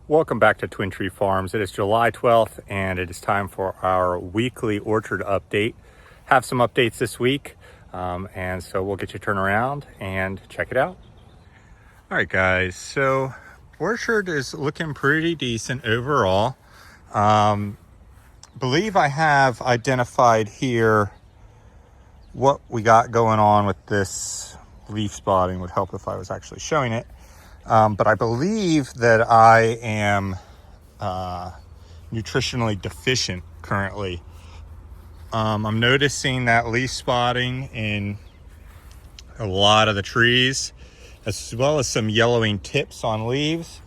Welcome back to Twin Tree Farms. It is July 12th and it is time for our weekly orchard update. Have some updates this week, and so we'll get you turned around and check it out. All right, guys, so orchard is looking pretty decent overall. Believe I have identified here what we got going on with this leaf spotting. Would help if I was actually showing it. But I believe that I am nutritionally deficient currently. I'm noticing that leaf spotting in a lot of the trees, as well as some yellowing tips on leaves,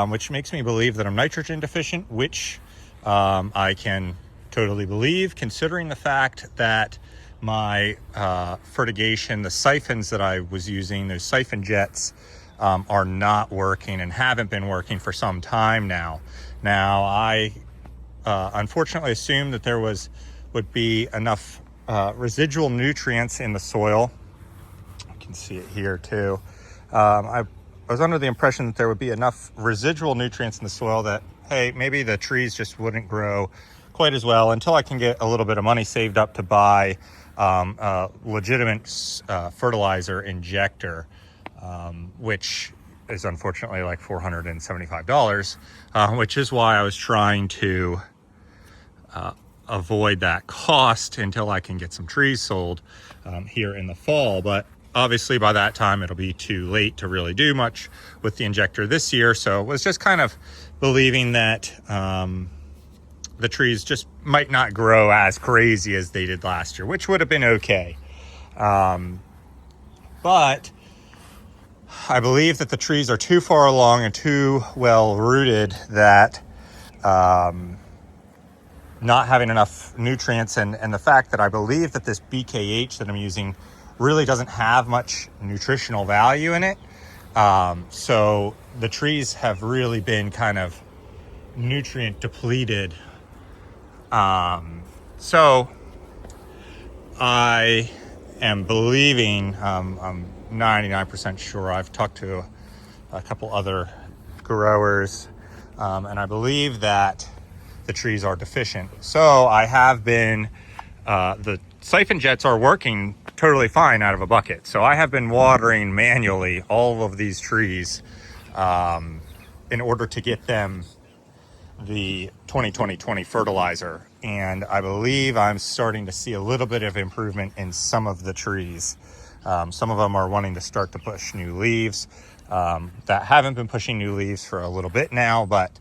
which makes me believe that I'm nitrogen deficient, which I can totally believe, considering the fact that my fertigation, the siphons that I was using, those siphon jets, are not working and haven't been working for some time now. Now, I unfortunately assumed that there would be enough residual nutrients in the soil. You can see it here too. I was under the impression that there would be enough residual nutrients in the soil that, hey, maybe the trees just wouldn't grow quite as well until I can get a little bit of money saved up to buy a legitimate fertilizer injector. Which is unfortunately like $475, which is why I was trying to avoid that cost until I can get some trees sold here in the fall. But obviously by that time it'll be too late to really do much with the injector this year. So it was just kind of believing that the trees just might not grow as crazy as they did last year, which would have been okay. But I believe that the trees are too far along and too well rooted that not having enough nutrients and the fact that I believe that this BKH that I'm using really doesn't have much nutritional value in it. So the trees have really been kind of nutrient depleted. So I am believing, I'm 99% sure. I've talked to a couple other growers, and I believe that the trees are deficient. So I have been, the siphon jets are working totally fine out of a bucket. So I have been watering manually all of these trees in order to get them the 2020 fertilizer. And I believe I'm starting to see a little bit of improvement in some of the trees. Some of them are wanting to start to push new leaves that haven't been pushing new leaves for a little bit now, but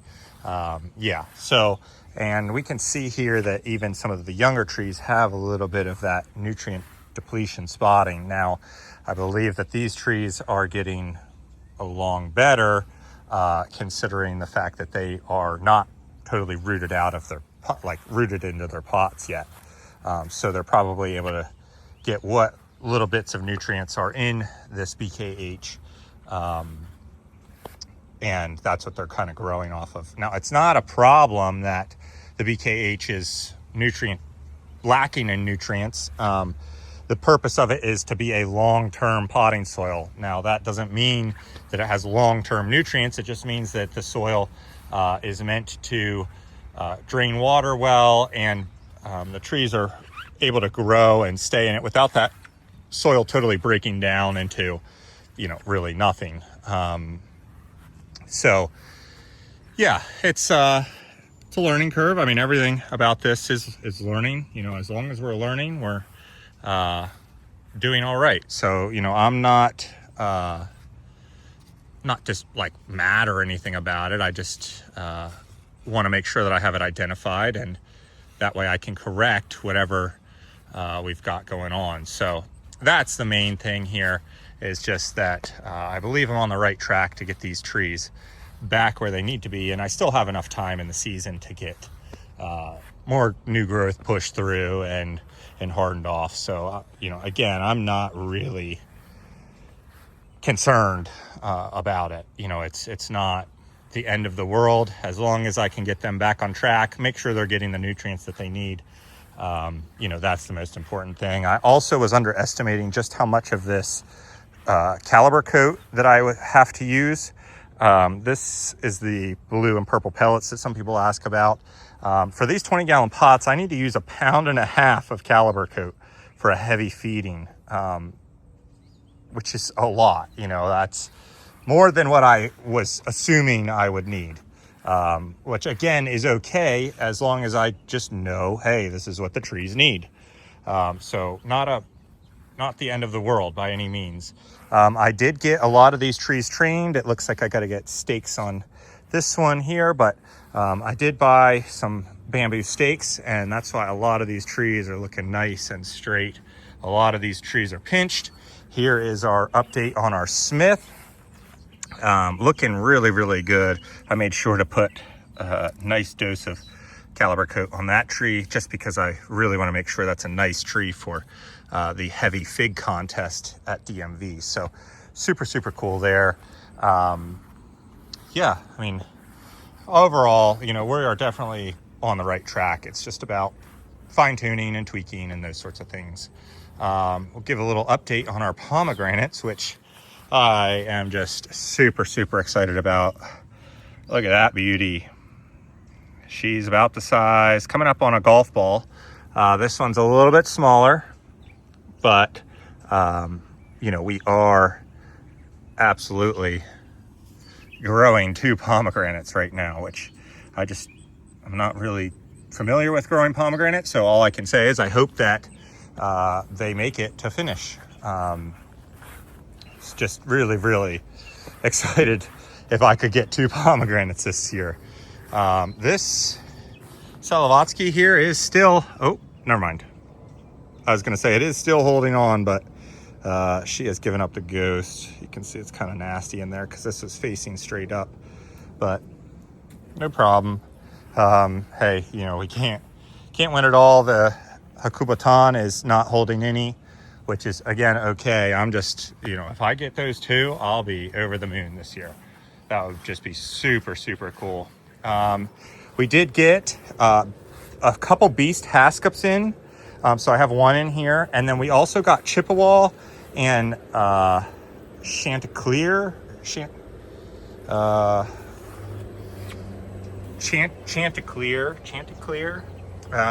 yeah. So, and we can see here that even some of the younger trees have a little bit of that nutrient depletion spotting. Now, I believe that these trees are getting along better, considering the fact that they are not totally rooted out of their rooted into their pots yet. So they're probably able to get what little bits of nutrients are in this BKH, and that's what they're kind of growing off of. Now, it's not a problem that the BKH is lacking in nutrients. The purpose of it is to be a long-term potting soil. Now, that doesn't mean that it has long-term nutrients. It just means that the soil is meant to drain water well, and the trees are able to grow and stay in it without that soil totally breaking down into, really nothing. So yeah, it's a learning curve. I mean, everything about this is learning. As long as we're learning, we're doing all right. So, I'm not just like mad or anything about it. I just want to make sure that I have it identified, and that way I can correct whatever we've got going on. So that's the main thing here, is just that I believe I'm on the right track to get these trees back where they need to be. And I still have enough time in the season to get more new growth pushed through and hardened off. So, again, I'm not really concerned about it. It's not the end of the world, as long as I can get them back on track, make sure they're getting the nutrients that they need. That's the most important thing. I also was underestimating just how much of this caliber coat that I would have to use. This is the blue and purple pellets that some people ask about. For these 20-gallon pots, I need to use 1.5 pounds of caliber coat for a heavy feeding, which is a lot. You know, that's more than what I was assuming I would need, which again is okay as long as I just know, hey, this is what the trees need. So not the end of the world by any means. I did get a lot of these trees trained. It looks like I got to get stakes on this one here, but I did buy some bamboo stakes, and that's why a lot of these trees are looking nice and straight. A lot of these trees are pinched. Here is our update on our Smith. Looking really, really good. I made sure to put a nice dose of caliber coat on that tree just because I really want to make sure that's a nice tree for the heavy fig contest at DMV. So super, super cool there. Yeah, I mean, overall, you know, we are definitely on the right track. It's just about fine tuning and tweaking and those sorts of things. We'll give a little update on our pomegranates, which I am just super, super excited about. Look at that beauty. She's about the size, coming up on a golf ball. This one's a little bit smaller, but, you know, we are absolutely growing 2 pomegranates right now, which I'm not really familiar with growing pomegranates. So all I can say is I hope that they make it to finish. It's just really, really excited if I could get 2 pomegranates this year. This Salavatsky here is still, oh, never mind. I was going to say it is still holding on, but she has given up the ghost. You can see it's kind of nasty in there because this is facing straight up, but no problem. Hey, you know, we can't win it all. The Hakubatan is not holding any, which is again okay. I'm just, you know, if I get those 2, I'll be over the moon this year. That would just be super, super cool. We did get a couple beast hascups in, so I have one in here, and then we also got Chippewa and Chanticleer. Chanticleer.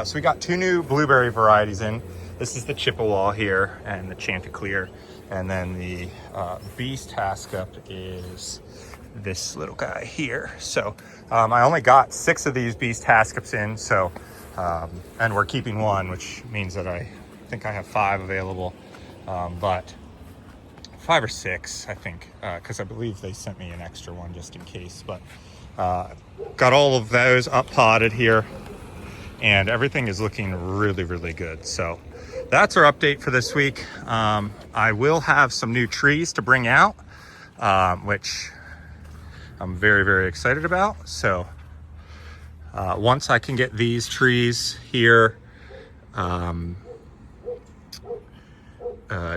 So we got 2 new blueberry varieties in. This is the Chippewa here and the Chanticleer, and then the beast hascup is this little guy here. So I only got 6 of these beast hascups in, so and we're keeping 1, which means that I think I have 5 available, but 5 or 6 I think, because I believe they sent me an extra one just in case. But got all of those up potted here, and everything is looking really, really good. So that's our update for this week. I will have some new trees to bring out, which I'm very, very excited about. So once I can get these trees here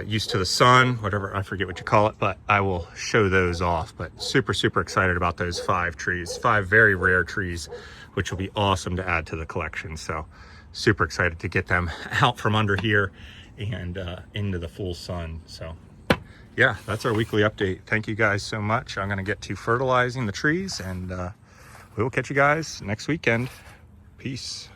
used to the sun, whatever, I forget what you call it, but I will show those off. But super, super excited about those 5 trees, 5 very rare trees, which will be awesome to add to the collection. So super excited to get them out from under here and into the full sun. So yeah, that's our weekly update. Thank you guys so much. I'm going to get to fertilizing the trees, and we will catch you guys next weekend. Peace.